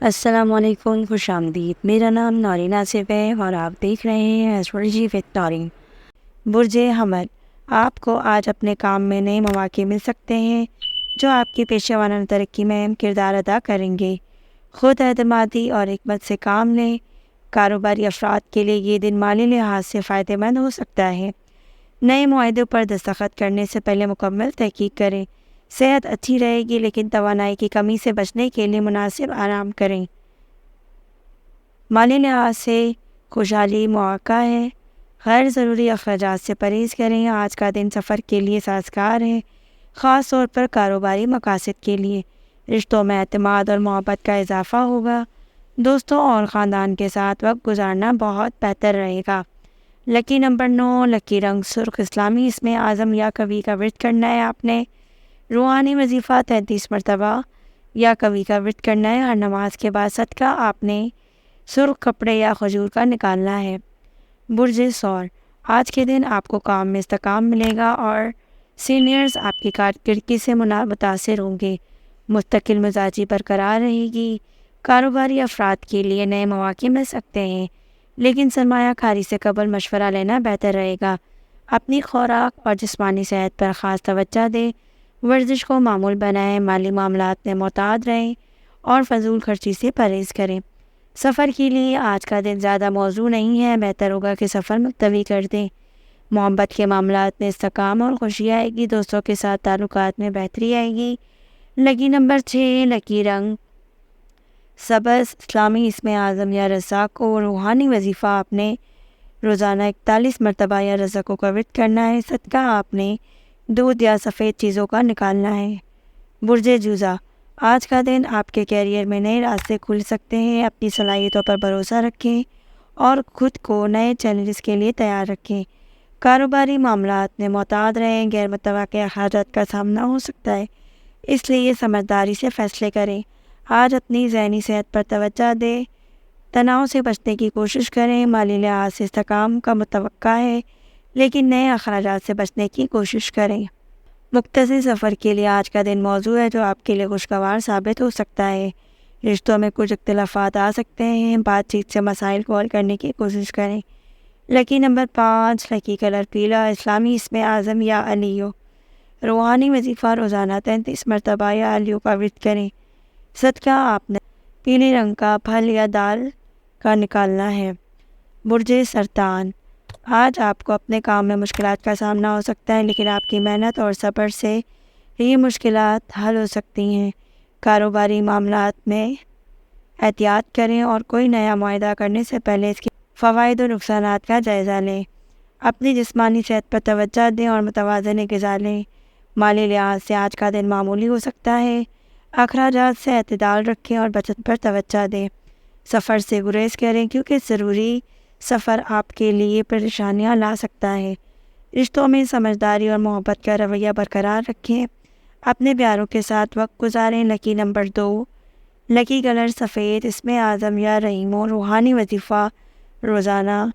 السلام علیکم، خوش آمدید۔ میرا نام نورین آصف ہے اور آپ دیکھ رہے ہیں ایسٹرولوجی وتھ نورین۔ برج حمل، آپ کو آج اپنے کام میں نئے مواقع مل سکتے ہیں جو آپ کی پیشہ ورانہ ترقی میں اہم کردار ادا کریں گے۔ خود اعتمادی اور حکمت سے کام لیں۔ کاروباری افراد کے لیے یہ دن مالی لحاظ سے فائدہ مند ہو سکتا ہے۔ نئے معاہدوں پر دستخط کرنے سے پہلے مکمل تحقیق کریں۔ صحت اچھی رہے گی لیکن توانائی کی کمی سے بچنے کے لیے مناسب آرام کریں۔ مالی لحاظ سے خوشحالی مواقع ہے۔ غیر ضروری اخراجات سے پرہیز کریں۔ آج کا دن سفر کے لیے سازگار ہے، خاص طور پر کاروباری مقاصد کے لیے۔ رشتوں میں اعتماد اور محبت کا اضافہ ہوگا۔ دوستوں اور خاندان کے ساتھ وقت گزارنا بہت بہتر رہے گا۔ لکی نمبر 9، لکی رنگ سرخ۔ اسلامی اسم اعظم یا کبھی کا ورد کرنا ہے آپ نے۔ روحانی وظیفہ 33 مرتبہ یا کبھی کا ورد کرنا ہے۔ ہر نماز کے بعد صدقہ آپ نے سرخ کپڑے یا کھجور کا نکالنا ہے۔ برج ثور، آج کے دن آپ کو کام میں استحکام ملے گا اور سینئرز آپ کی کارکردگی سے متاثر ہوں گے۔ مستقل مزاجی برقرار رہے گی۔ کاروباری افراد کے لیے نئے مواقع مل سکتے ہیں، لیکن سرمایہ کاری سے قبل مشورہ لینا بہتر رہے گا۔ اپنی خوراک اور جسمانی صحت پر خاص توجہ دیں۔ ورزش کو معمول بنائیں۔ مالی معاملات میں محتاط رہیں اور فضول خرچی سے پرہیز کریں۔ سفر کے لیے آج کا دن زیادہ موزوں نہیں ہے، بہتر ہوگا کہ سفر ملتوی کر دیں۔ محبت کے معاملات میں استحکام اور خوشی آئے گی۔ دوستوں کے ساتھ تعلقات میں بہتری آئے گی۔ لکی نمبر 6، لکی رنگ سبز۔ اسلامی اسم اعظم یا رزاق کو روحانی وظیفہ آپ نے روزانہ 41 مرتبہ یا رزاقوں کا ورد کرنا ہے۔ صدقہ آپ نے دودھ یا سفید چیزوں کا نکالنا ہے۔ برج جوزا، آج کا دن آپ کے کیریئر میں نئے راستے کھل سکتے ہیں۔ اپنی صلاحیتوں پر بھروسہ رکھیں اور خود کو نئے چیلنجز کے لیے تیار رکھیں۔ کاروباری معاملات میں محتاط رہیں۔ غیر متوقع اخراجات کا سامنا ہو سکتا ہے، اس لیے سمجھداری سے فیصلے کریں۔ آج اپنی ذہنی صحت پر توجہ دیں۔ تناؤ سے بچنے کی کوشش کریں۔ مالی لحاظ سے استحکام کا متوقع ہے، لیکن نئے اخراجات سے بچنے کی کوشش کریں۔ مختصر سفر کے لیے آج کا دن موزوں ہے جو آپ کے لیے خوشگوار ثابت ہو سکتا ہے۔ رشتوں میں کچھ اختلافات آ سکتے ہیں، بات چیت سے مسائل کو حل کرنے کی کوشش کریں۔ لکی نمبر 5، لکی کلر پیلا۔ اسلامی اسم اعظم یا علیو۔ روحانی وظیفہ روزانہ 33 مرتبہ یا علیو کا ورد کریں۔ صدقہ آپ نے پیلے رنگ کا پھل یا دال کا نکالنا ہے۔ برج سرطان، آج آپ کو اپنے کام میں مشکلات کا سامنا ہو سکتا ہے، لیکن آپ کی محنت اور صبر سے یہ مشکلات حل ہو سکتی ہیں۔ کاروباری معاملات میں احتیاط کریں اور کوئی نیا معاہدہ کرنے سے پہلے اس کے فوائد و نقصانات کا جائزہ لیں۔ اپنی جسمانی صحت پر توجہ دیں اور متوازن غذا لیں۔ مالی لحاظ سے آج کا دن معمولی ہو سکتا ہے۔ اخراجات سے اعتدال رکھیں اور بچت پر توجہ دیں۔ سفر سے گریز کریں کیونکہ ضروری سفر آپ کے لیے پریشانیاں لا سکتا ہے۔ رشتوں میں سمجھداری اور محبت کا رویہ برقرار رکھیں۔ اپنے پیاروں کے ساتھ وقت گزاریں۔ لکی نمبر 2، لکی کلر سفید۔ اسم اعظم یا رحیمو۔ روحانی وظیفہ روزانہ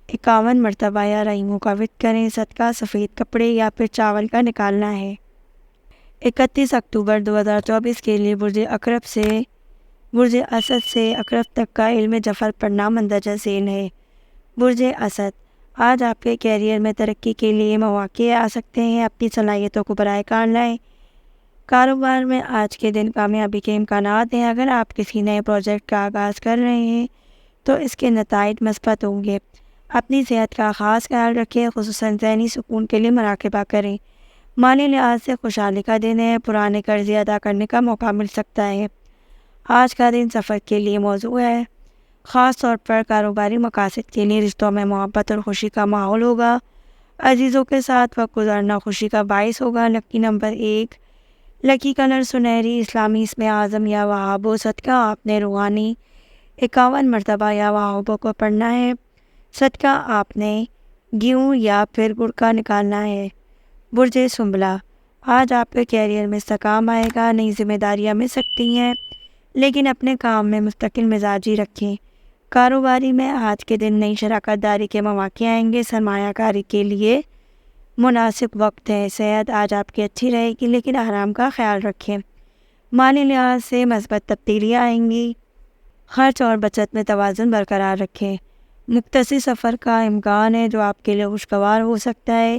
51 مرتبہ یا رحیموں کا ورد کریں۔ صدقہ سفید کپڑے یا پھر چاول کا نکالنا ہے۔ 31 اکتوبر 2024 کے لیے برج اسد سے عقرب تک کا علم ظفر پڑھنا مندرجہ ذیل ہے۔ برج اسد، آج آپ کے کیریئر میں ترقی کے لیے مواقع آ سکتے ہیں۔ اپنی صلاحیتوں کو براہ کار لائیں۔ کاروبار میں آج کے دن کامیابی کے امکانات ہیں۔ اگر آپ کسی نئے پروجیکٹ کا آغاز کر رہے ہیں تو اس کے نتائج مثبت ہوں گے۔ اپنی صحت کا خاص خیال رکھیں، خصوصاً ذہنی سکون کے لیے مراقبہ کریں۔ مالی لحاظ سے خوشحالی کا دن ہے۔ پرانے قرضے ادا کرنے کا موقع مل سکتا ہے۔ آج کا دن سفر کے لیے موزوں ہے، خاص طور پر کاروباری مقاصد کے لیے۔ رشتوں میں محبت اور خوشی کا ماحول ہوگا۔ عزیزوں کے ساتھ وقت گزارنا خوشی کا باعث ہوگا۔ لکی نمبر 1، لکی کلر سنہری۔ اسلامی اسم اعظم یا وہابو۔ صدقہ آپ نے روحانی 51 مرتبہ یا وہابو کو پڑھنا ہے۔ صدقہ آپ نے گیہوں یا پھر گڑ کا نکالنا ہے۔ برج سنبلہ، آج آپ کے کیریئر میں استحکام آئے گا۔ نئی ذمہ داریاں مل سکتی ہیں، لیکن اپنے کام میں مستقل مزاجی رکھیں۔ کاروباری میں آج کے دن نئی شراکت داری کے مواقع آئیں گے۔ سرمایہ کاری کے لیے مناسب وقت ہے۔ صحت آج آپ کی اچھی رہے گی، لیکن آرام کا خیال رکھیں۔ مالی لحاظ سے مثبت تبدیلیاں آئیں گی۔ خرچ اور بچت میں توازن برقرار رکھیں۔ مختصر سفر کا امکان ہے جو آپ کے لیے خوشگوار ہو سکتا ہے۔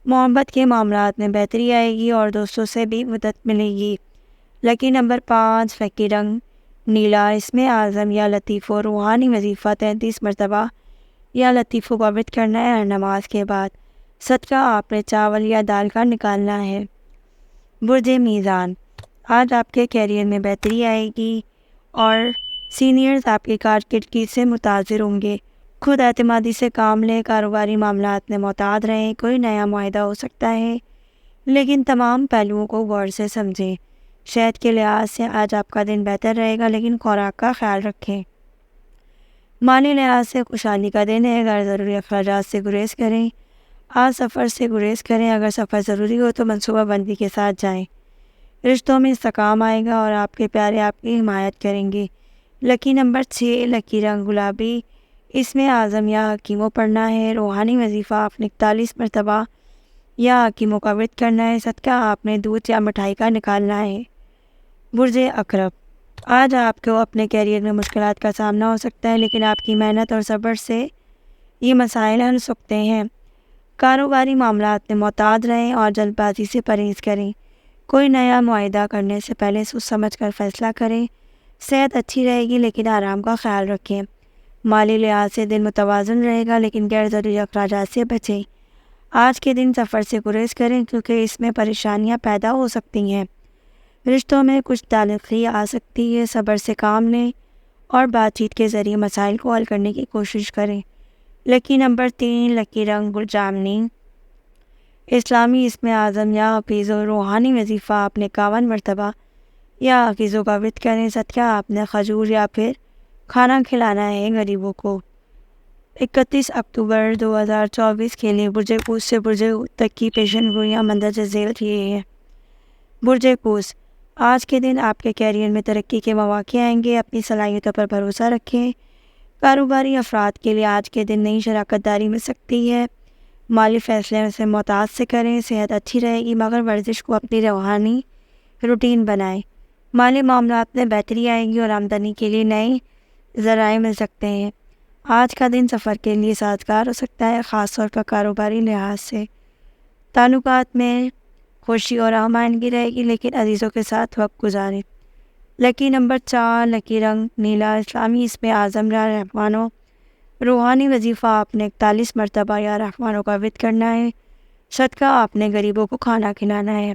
محبت کے معاملات میں بہتری آئے گی اور دوستوں سے بھی مدد ملے گی۔ لکی نمبر 5 لکی رنگ نیلا، اس میں اعظم یا لطیف و روحانی وظیفہ 33 مرتبہ یا لطیف و ورد کرنا ہے ہر نماز کے بعد۔ صدقہ آپ نے چاول یا دال کا نکالنا ہے۔ برج میزان، آج آپ کے کیریئر میں بہتری آئے گی اور سینئرز آپ کی کارکردگی سے متاثر ہوں گے۔ خود اعتمادی سے کام لیں، کاروباری معاملات میں محتاط رہیں، کوئی نیا معاہدہ ہو سکتا ہے لیکن تمام پہلوؤں کو غور سے سمجھیں۔ صحت کے لحاظ سے آج آپ کا دن بہتر رہے گا لیکن خوراک کا خیال رکھیں۔ مالی لحاظ سے خوشحالی کا دن ہے، غیر ضروری اخراجات سے گریز کریں۔ آج سفر سے گریز کریں، اگر سفر ضروری ہو تو منصوبہ بندی کے ساتھ جائیں۔ رشتوں میں استحکام آئے گا اور آپ کے پیارے آپ کی حمایت کریں گے۔ لکی نمبر 6 لکی رنگ گلابی، اس میں اعظم یا حکیموں پڑھنا ہے۔ روحانی وظیفہ آپ نے 41 مرتبہ یا حکیموں کا ورد کرنا ہے۔ صدقہ آپ نے دودھ یا مٹھائی کا نکالنا ہے۔ برج عقرب، آج آپ کو اپنے کیریئر میں مشکلات کا سامنا ہو سکتا ہے لیکن آپ کی محنت اور صبر سے یہ مسائل حل ہو سکتے ہیں۔ کاروباری معاملات میں محتاط رہیں اور جلد بازی سے پرہیز کریں۔ کوئی نیا معاہدہ کرنے سے پہلے سوچ سمجھ کر فیصلہ کریں۔ صحت اچھی رہے گی لیکن آرام کا خیال رکھیں۔ مالی لحاظ سے دن متوازن رہے گا لیکن غیر ضروری اخراجات سے بچیں۔ آج کے دن سفر سے گریز کریں کیونکہ اس میں پریشانیاں پیدا ہو سکتی ہیں۔ رشتوں میں کچھ تلخی آ سکتی ہے، صبر سے کام لیں اور بات چیت کے ذریعے مسائل کو حل کرنے کی کوشش کریں۔ لکی نمبر 3 لکی رنگ گل جامنی، اسلامی اس میں اعظم یا حفیظ و روحانی وظیفہ آپ نے 51 مرتبہ یا حفیظوں کا ورد کریں۔ صدقہ آپ نے کھجور یا پھر کھانا کھلانا ہے غریبوں کو۔ 31 اکتوبر 2024 کے لیے برج قوس سے برج تک کی پیشن گوئیاں مندرجہ ذیل کیے ہیں۔ برج قوس، آج کے دن آپ کے کیریئر میں ترقی کے مواقع آئیں گے، اپنی صلاحیتوں پر بھروسہ رکھیں۔ کاروباری افراد کے لیے آج کے دن نئی شراکت داری مل سکتی ہے۔ مالی فیصلے سے محتاط سے کریں۔ صحت اچھی رہے گی مگر ورزش کو اپنی روحانی روٹین بنائیں۔ مالی معاملات میں بہتری آئے گی اور آمدنی کے لیے نئے ذرائع مل سکتے ہیں۔ آج کا دن سفر کے لیے سازگار ہو سکتا ہے، خاص طور پر کاروباری لحاظ سے۔ تعلقات میں خوشی اور ہمآہنگی رہے گی لیکن عزیزوں کے ساتھ وقت گزاریں۔ لکی نمبر 4 لکی رنگ نیلا، اسلامی اس میں اعظم یا رحمانوں، روحانی وظیفہ آپ نے 41 مرتبہ یا رحمانوں کا ورد کرنا ہے۔ صدقہ آپ نے غریبوں کو کھانا کھلانا ہے۔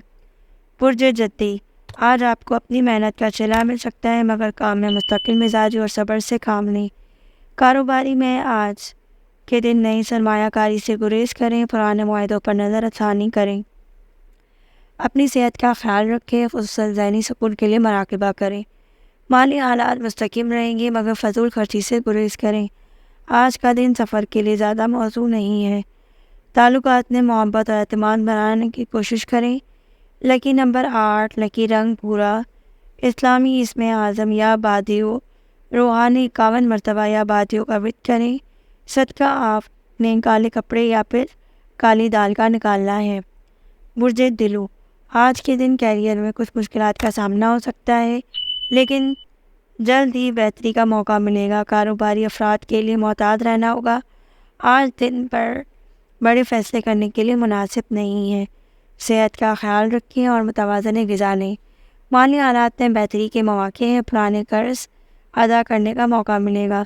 برج جدی، آج آپ کو اپنی محنت کا صلہ مل سکتا ہے مگر کام میں مستقل مزاجی اور صبر سے کام لیں۔ کاروباری میں آج کے دن نئی سرمایہ کاری سے گریز کریں، پرانے معاہدوں پر نظر ثانی کریں۔ اپنی صحت کا خیال رکھیں، خصوصاً ذہنی سکون کے لیے مراقبہ کریں۔ مالی حالات مستحکم رہیں گے مگر فضول خرچی سے گریز کریں۔ آج کا دن سفر کے لیے زیادہ موزوں نہیں ہے۔ تعلقات میں محبت اور اعتماد بنانے کی کوشش کریں۔ لکی نمبر 8 لکی رنگ بھورا، اسلامی اس میں اعظم یا بادیو، روحانی 51 مرتبہ یا بادیوں کا ورد کریں۔ صدقہ آپ نے کالے کپڑے یا پھر کالی دال کا نکالنا ہے۔ برج دلو، آج کے دن کیریئر میں کچھ مشکلات کا سامنا ہو سکتا ہے لیکن جلد ہی بہتری کا موقع ملے گا۔ کاروباری افراد کے لیے محتاط رہنا ہوگا۔ آج دن پر بڑے فیصلے کرنے کے لیے مناسب نہیں ہے۔ صحت کا خیال رکھیں اور متوازن غذا لیں۔ مالی حالات میں بہتری کے مواقع ہیں، پرانے قرض ادا کرنے کا موقع ملے گا۔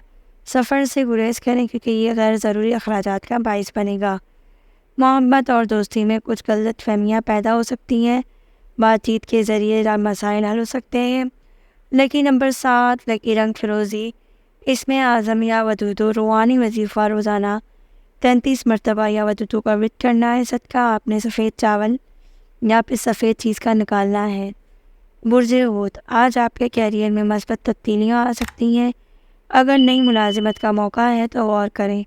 سفر سے گریز کریں کیونکہ یہ غیر ضروری اخراجات کا باعث بنے گا۔ محبت اور دوستی میں کچھ غلط فہمیاں پیدا ہو سکتی ہیں، بات چیت کے ذریعے مسائل حل ہو سکتے ہیں۔ لکی نمبر 7 لکی رنگ فیروزی، اس میں اعظم یا ودودو، روحانی وظیفہ روزانہ 33 مرتبہ یا ودودو کا ورد کرنا ہے۔ صدقہ آپ نے سفید چاول یا پھر سفید چیز کا نکالنا ہے۔ برج حوت، آج آپ کے کیریئر میں مثبت تبدیلیاں آ سکتی ہیں، اگر نئی ملازمت کا موقع ہے تو غور کریں۔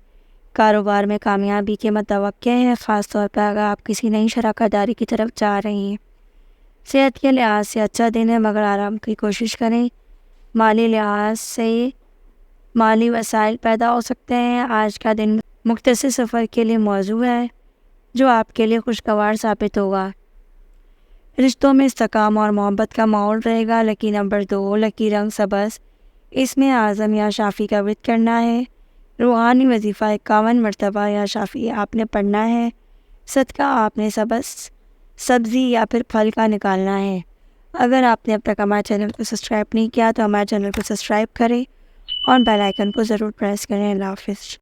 کاروبار میں کامیابی کے متوقع ہے، خاص طور پر اگر آپ کسی نئی شراکت داری کی طرف جا رہے ہیں۔ صحت کے لحاظ سے اچھا دن ہے مگر آرام کی کوشش کریں۔ مالی لحاظ سے مالی وسائل پیدا ہو سکتے ہیں۔ آج کا دن مختصر سفر کے لیے موزوں ہے جو آپ کے لیے خوشگوار ثابت ہوگا۔ رشتوں میں استحکام اور محبت کا ماحول رہے گا۔ لکی نمبر 2 لکی رنگ سبز، اس میں اعظم یا شافی کا ورد کرنا ہے۔ روحانی وظیفہ 51 مرتبہ یا شافی آپ نے پڑھنا ہے۔ صدقہ آپ نے سبزی یا پھر پھل کا نکالنا ہے۔ اگر آپ نے اب تک ہمارے چینل کو سبسکرائب نہیں کیا تو ہمارے چینل کو سبسکرائب کریں اور بیل آئیکن کو ضرور پریس کریں۔ اللہ حافظ۔